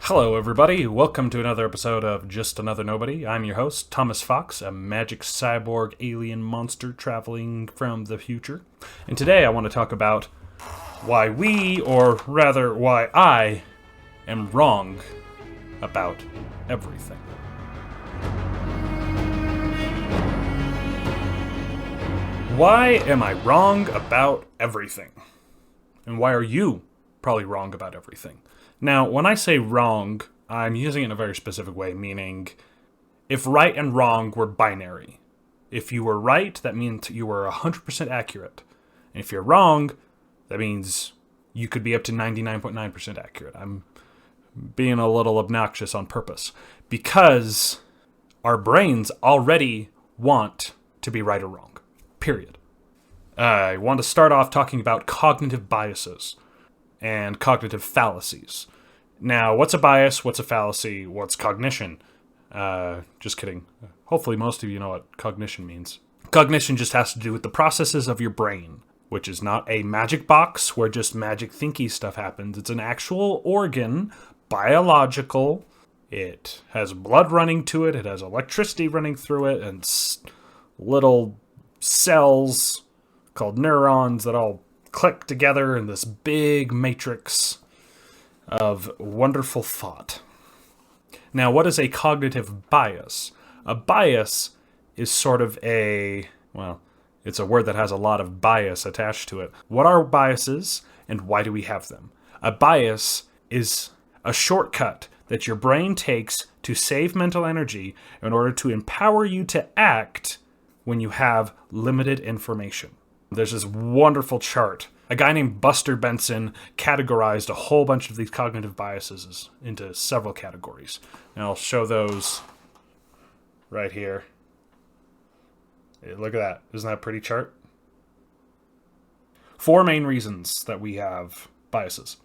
Hello, everybody. Welcome to another episode of Just Another Nobody. I'm your host, Thomas Fawkes, a magic cyborg alien monster traveling from the future. And today I want to talk about why we, or rather, why I, am wrong about everything. Why am I wrong about everything? And why are you probably wrong about everything? Now, when I say wrong, I'm using it in a very specific way, meaning if right and wrong were binary. If you were right, that means you were 100% accurate. And if you're wrong, that means you could be up to 99.9% accurate. I'm being a little obnoxious on purpose because our brains already want to be right or wrong. Period. I want to start off talking about cognitive biases and cognitive fallacies. Now, what's a bias? What's a fallacy? What's cognition? Just kidding. Hopefully most of you know what cognition means. Cognition just has to do with the processes of your brain, which is not a magic box where just magic thinky stuff happens. It's an actual organ, biological. It has blood running to it. It has electricity running through it, and little cells called neurons that all click together in this big matrix of wonderful thought. Now, what is a cognitive bias? A bias is sort of it's a word that has a lot of bias attached to it. What are biases and why do we have them? A bias is a shortcut that your brain takes to save mental energy in order to empower you to act when you have limited information. There's this wonderful chart. A guy named Buster Benson categorized a whole bunch of these cognitive biases into several categories. And I'll show those right here. Hey, look at that. Isn't that a pretty chart? 4 main reasons that we have biases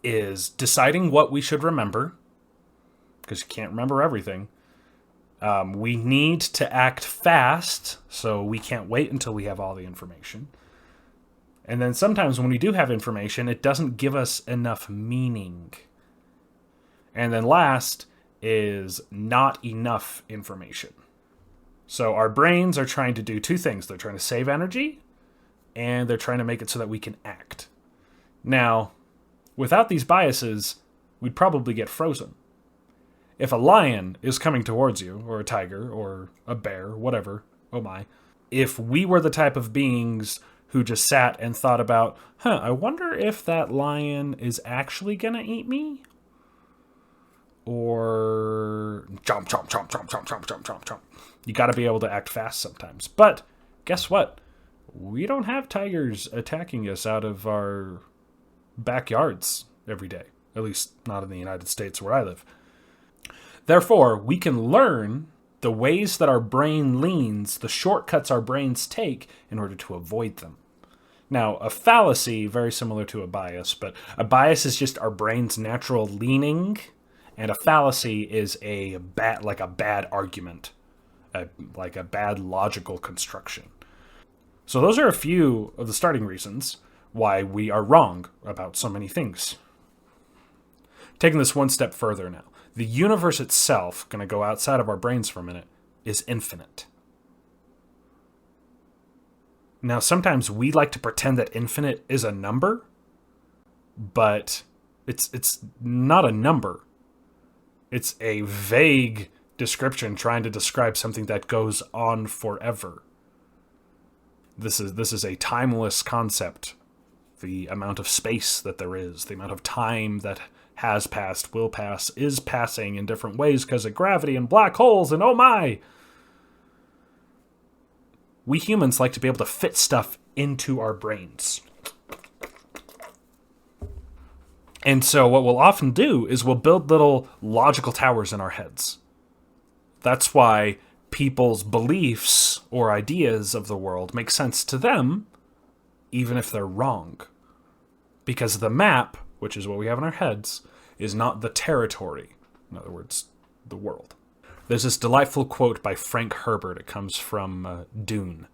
is deciding what we should remember, because you can't remember everything. We need to act fast, so we can't wait until we have all the information. And then sometimes when we do have information, it doesn't give us enough meaning. And then last is not enough information. So our brains are trying to do 2 things. They're trying to save energy, and they're trying to make it so that we can act. Now, without these biases, we'd probably get frozen. If a lion is coming towards you, or a tiger, or a bear, whatever, oh my, if we were the type of beings who just sat and thought about, I wonder if that lion is actually going to eat me? Or chomp, chomp, chomp, chomp, chomp, chomp, chomp, chomp, chomp. You got to be able to act fast sometimes. But guess what? We don't have tigers attacking us out of our backyards every day. At least not in the United States where I live. Therefore, we can learn the ways that our brain leans, the shortcuts our brains take in order to avoid them. Now, a fallacy, very similar to a bias, but a bias is just our brain's natural leaning, and a fallacy is a bad argument, like a bad logical construction. So those are a few of the starting reasons why we are wrong about so many things. Taking this one step further now. The universe itself, going to go outside of our brains for a minute, is infinite. Now, sometimes we like to pretend that infinite is a number, but it's not a number. It's a vague description trying to describe something that goes on forever. This is a timeless concept. The amount of space that there is, the amount of time that has passed, will pass, is passing in different ways because of gravity and black holes and oh my! We humans like to be able to fit stuff into our brains. And so what we'll often do is we'll build little logical towers in our heads. That's why people's beliefs or ideas of the world make sense to them, even if they're wrong. Because the map, which is what we have in our heads, is not the territory. In other words, the world. There's this delightful quote by Frank Herbert. It comes from Dune.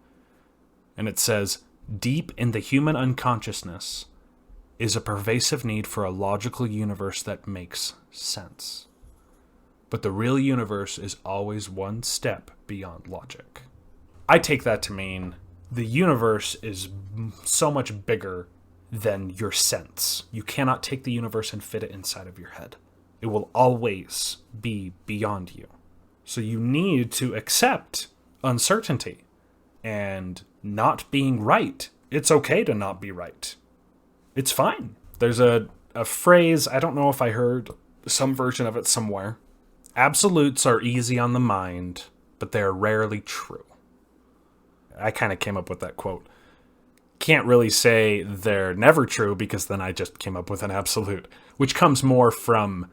And it says, "Deep in the human unconsciousness, is a pervasive need for a logical universe that makes sense. But the real universe is always one step beyond logic. I take that to mean the universe is so much bigger than your sense. You cannot take the universe and fit it inside of your head. It will always be beyond you. So you need to accept uncertainty and not being right. It's okay to not be right. It's fine. There's a phrase, I don't know if I heard some version of it somewhere. Absolutes are easy on the mind, but they are rarely true. I kind of came up with that quote. Can't really say they're never true because then I just came up with an absolute, which comes more from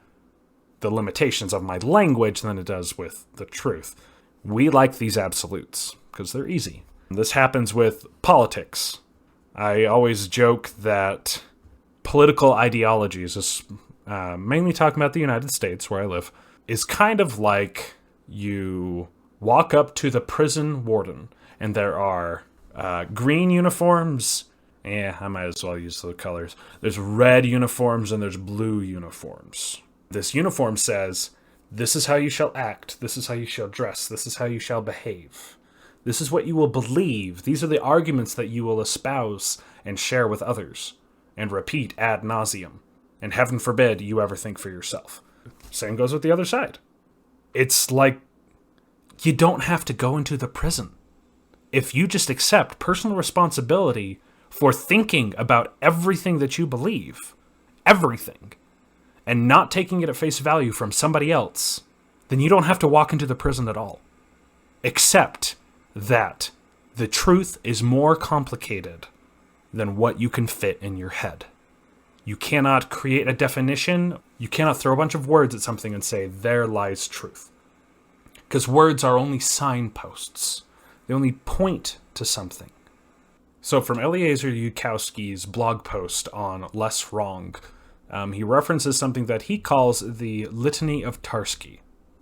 the limitations of my language than it does with the truth. We like these absolutes because they're easy. This happens with politics. I always joke that political ideologies, mainly talking about the United States where I live, is kind of like you walk up to the prison warden and there are green uniforms. I might as well use the colors. There's red uniforms and there's blue uniforms. This uniform says, this is how you shall act, this is how you shall dress, this is how you shall behave. This is what you will believe. These are the arguments that you will espouse and share with others and repeat ad nauseum. And heaven forbid you ever think for yourself. Same goes with the other side. It's like you don't have to go into the prison. If you just accept personal responsibility for thinking about everything that you believe, everything, and not taking it at face value from somebody else, then you don't have to walk into the prison at all. Except that the truth is more complicated than what you can fit in your head. You cannot create a definition. You cannot throw a bunch of words at something and say, there lies truth. Because words are only signposts. They only point to something. So from Eliezer Yudkowsky's blog post on Less Wrong, he references something that he calls the Litany of Tarski.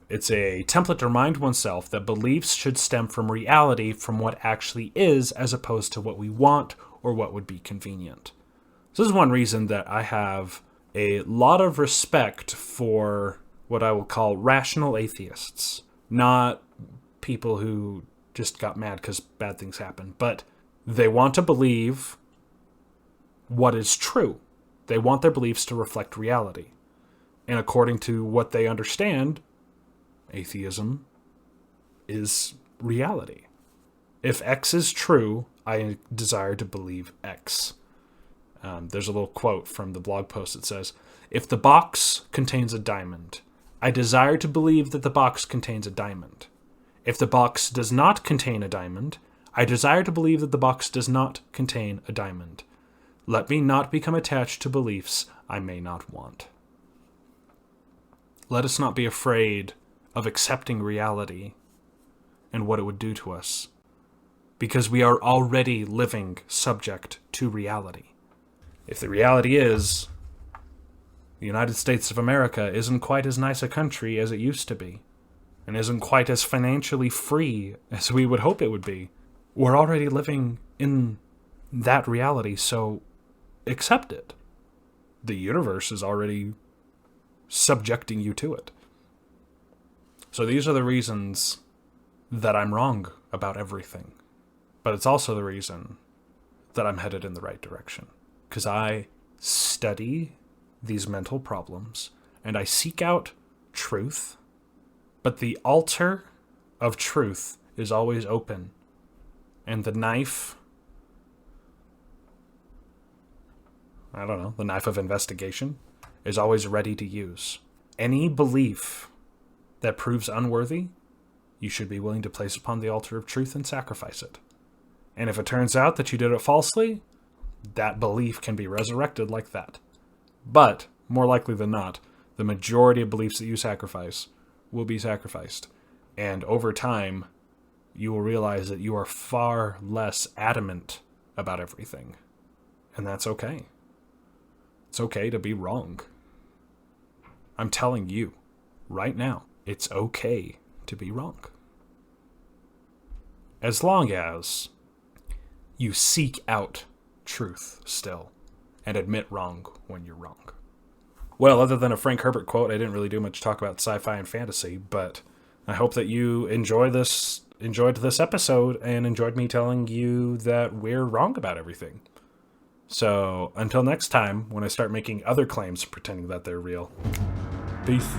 It's a template to remind oneself that beliefs should stem from reality, from what actually is, as opposed to what we want or what would be convenient. So this is one reason that I have a lot of respect for what I will call rational atheists. Not people who just got mad because bad things happen, but they want to believe what is true. They want their beliefs to reflect reality. And according to what they understand, atheism is reality. If X is true, I desire to believe X. There's a little quote from the blog post that says, if the box contains a diamond, I desire to believe that the box contains a diamond. If the box does not contain a diamond, I desire to believe that the box does not contain a diamond. Let me not become attached to beliefs I may not want. Let us not be afraid of accepting reality and what it would do to us, because we are already living subject to reality. If the reality is the United States of America isn't quite as nice a country as it used to be, and isn't quite as financially free as we would hope it would be, we're already living in that reality, so accept it. The universe is already subjecting you to it. So these are the reasons that I'm wrong about everything. But it's also the reason that I'm headed in the right direction. Because I study these mental problems, and I seek out truth, but the altar of truth is always open, and the knife, the knife of investigation, is always ready to use. Any belief that proves unworthy, you should be willing to place upon the altar of truth and sacrifice it. And if it turns out that you did it falsely, that belief can be resurrected like that. But, more likely than not, the majority of beliefs that you sacrifice will be sacrificed. And over time, you will realize that you are far less adamant about everything. And that's okay. It's okay to be wrong. I'm telling you, right now, it's okay to be wrong. As long as you seek out truth still. and admit wrong when you're wrong. Well, other than a Frank Herbert quote, I didn't really do much talk about sci-fi and fantasy, but I hope that you enjoyed this episode and enjoyed me telling you that we're wrong about everything. So, until next time, when I start making other claims pretending that they're real, peace.